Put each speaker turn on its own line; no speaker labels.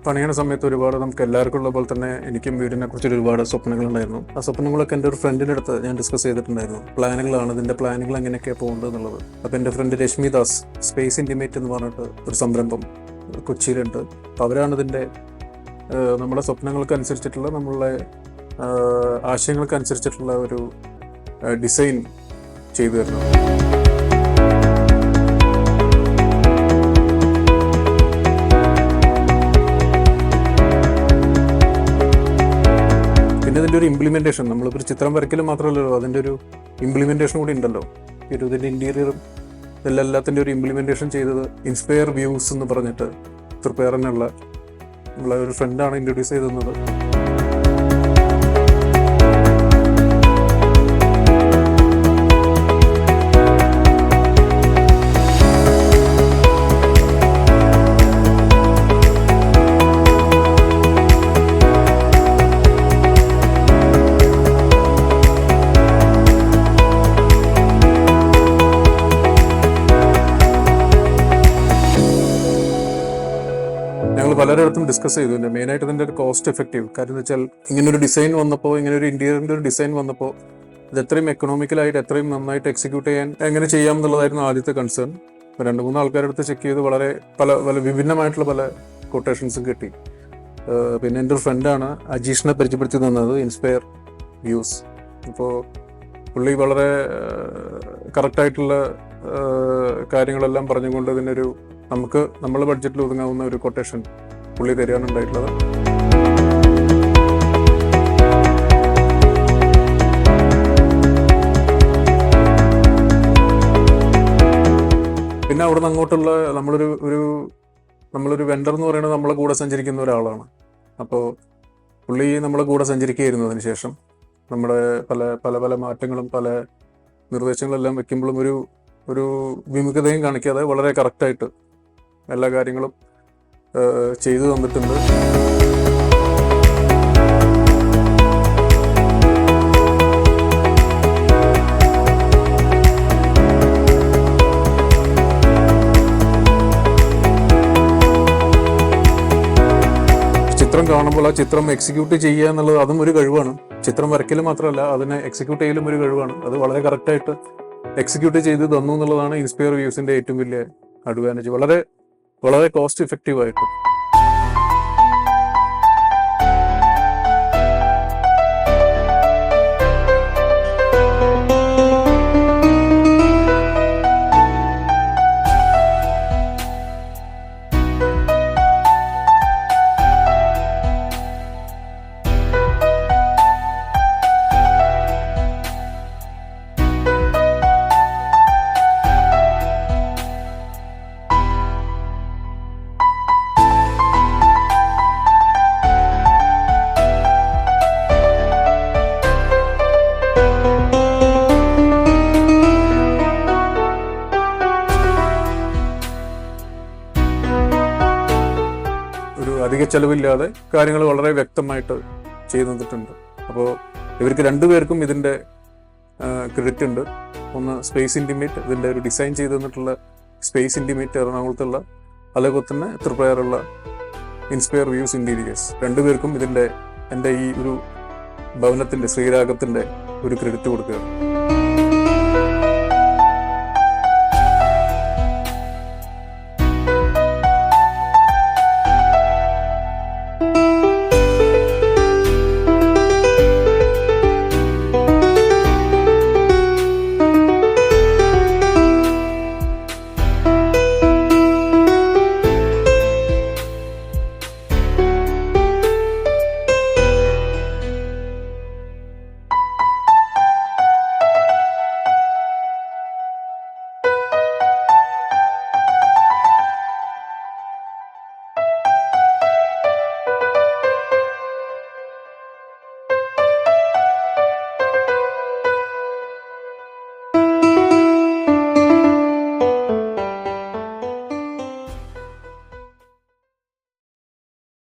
പണിയണ സമയത്ത് ഒരുപാട് നമുക്ക് എല്ലാവർക്കും ഉള്ള പോലെ തന്നെ എനിക്കും വീടിനെ കുറിച്ച് ഒരുപാട് സ്വപ്നങ്ങളുണ്ടായിരുന്നു. ആ സ്വപ്നങ്ങളൊക്കെ എൻ്റെ ഒരു ഫ്രണ്ടിൻ്റെ അടുത്ത് ഞാൻ ഡിസ്കസ് ചെയ്തിട്ടുണ്ടായിരുന്നു. പ്ലാനുകളാണ്, ഇതിൻ്റെ പ്ലാനുകൾ എങ്ങനെയൊക്കെയാണ് പോകുന്നത് എന്നുള്ളത്. അപ്പോൾ എൻ്റെ friend Rashmi Das space intimate എന്ന് പറഞ്ഞിട്ട് ഒരു സംരംഭം കൊച്ചിയിലുണ്ട്. അപ്പോൾ അവരാണ് ഇതിൻ്റെ നമ്മുടെ സ്വപ്നങ്ങൾക്കനുസരിച്ചിട്ടുള്ള, നമ്മളുടെ ആശയങ്ങൾക്കനുസരിച്ചിട്ടുള്ള ഒരു ഡിസൈൻ ചെയ്തു തരുന്നത്. പിന്നെ ഇതിൻ്റെ ഒരു ഇംപ്ലിമെൻറ്റേഷൻ, നമ്മളിപ്പോൾ ഒരു ചിത്രം വരയ്ക്കലും മാത്രമല്ലല്ലോ, അതിൻ്റെ ഒരു ഇംപ്ലിമെൻറ്റേഷൻ കൂടി ഉണ്ടല്ലോ. ഇതിൻ്റെ ഇൻറ്റീരിയറും എല്ലാത്തിൻ്റെ ഒരു ഇംപ്ലിമെൻറ്റേഷൻ ചെയ്തത് ഇൻസ്പയർ വ്യൂസ് എന്ന് പറഞ്ഞിട്ട് തൃപ്പേറിനുള്ള നമ്മളെ ഒരു ഫ്രണ്ടാണ് ഇൻട്രൊഡ്യൂസ് ചെയ്ത് തന്നത്. ഞങ്ങൾ പലരിടത്തും ഡിസ്കസ് ചെയ്തു. മെയിനായിട്ട് ഇതിൻ്റെ ഒരു കോസ്റ്റ് എഫക്റ്റീവ് കാര്യം എന്ന് വെച്ചാൽ, ഇങ്ങനൊരു ഡിസൈൻ വന്നപ്പോൾ, ഇങ്ങനൊരു ഇൻറ്റീരിയറിൻ്റെ ഒരു ഡിസൈൻ വന്നപ്പോൾ ഇത് എത്രയും എക്കണോമിക്കലായിട്ട് എത്രയും നന്നായിട്ട് എക്സിക്യൂട്ട് ചെയ്യാൻ എങ്ങനെ ചെയ്യാം എന്നുള്ളതായിരുന്നു ആദ്യത്തെ കൺസേൺ. 2-3 ആൾക്കാരുടെ അടുത്ത് ചെക്ക് ചെയ്ത് വളരെ പല വിഭിന്നമായിട്ടുള്ള പല കൊട്ടേഷൻസും കിട്ടി. പിന്നെ എൻ്റെ ഒരു ഫ്രണ്ടാണ് അജീഷിനെ പരിചയപ്പെടുത്തി തന്നത്, ഇൻസ്പയർ വ്യൂസ്. അപ്പോൾ പുള്ളി വളരെ കറക്റ്റായിട്ടുള്ള കാര്യങ്ങളെല്ലാം പറഞ്ഞുകൊണ്ട് ഇതിനൊരു നമുക്ക് നമ്മളെ ബഡ്ജറ്റിൽ ഒതുങ്ങാവുന്ന ഒരു കൊട്ടേഷൻ പുള്ളി തരികയാണ് ഉണ്ടായിട്ടുള്ളത്. പിന്നെ അവിടെ നിന്ന് അങ്ങോട്ടുള്ള നമ്മളൊരു വെണ്ടർ എന്ന് പറയുന്നത് നമ്മളെ കൂടെ സഞ്ചരിക്കുന്ന ഒരാളാണ്. അപ്പോൾ പുള്ളി നമ്മളെ കൂടെ സഞ്ചരിക്കുകയായിരുന്നു. അതിനുശേഷം നമ്മുടെ പല മാറ്റങ്ങളും പല നിർദ്ദേശങ്ങളെല്ലാം വെക്കുമ്പോഴും ഒരു വിമുഖതയും കാണിക്കാതെ വളരെ കറക്റ്റായിട്ട് എല്ലാ കാര്യങ്ങളും ചെയ്തു തന്നിട്ടുണ്ട്. ചിത്രം കാണുമ്പോൾ ആ ചിത്രം എക്സിക്യൂട്ട് ചെയ്യുക എന്നുള്ളത് അതും ഒരു കഴിവാണ്. ചിത്രം വരയ്ക്കൽ മാത്രമല്ല, അതിനെ എക്സിക്യൂട്ട് ചെയ്യലും ഒരു കഴിവാണ്. അത് വളരെ കറക്റ്റായിട്ട് എക്സിക്യൂട്ട് ചെയ്ത് തന്നു എന്നുള്ളതാണ് ഇൻസ്പയർ വ്യൂസിൻ്റെ ഏറ്റവും വലിയ അഡ്വാൻറ്റേജ്. വളരെ കോസ്റ്റ് ഇഫക്റ്റീവായിട്ട്. അധിക ചെലവില്ലാതെ കാര്യങ്ങൾ വളരെ വ്യക്തമായിട്ട് ചെയ്തു തന്നിട്ടുണ്ട്. അപ്പോൾ ഇവർക്ക് 2 പേർക്കും ഇതിൻ്റെ ക്രെഡിറ്റ് ഉണ്ട്. ഒന്ന് സ്പേസ് ഇൻറ്റിമേറ്റ്, ഇതിൻ്റെ ഒരു ഡിസൈൻ ചെയ്ത് തന്നിട്ടുള്ള സ്പേസ് ഇൻറ്റിമേറ്റ് എറണാകുളത്തുള്ള, അതേപോലെ തന്നെ തൃപ്പയാറുള്ള ഇൻസ്പയർ വ്യൂസ് ഇൻറ്റീരിയേഴ്സ്. 2 പേർക്കും ഇതിൻ്റെ എൻ്റെ ഈ ഒരു ഭവനത്തിൻ്റെ ശ്രീരാഗത്തിൻ്റെ ഒരു ക്രെഡിറ്റ് കൊടുക്കുകയാണ്.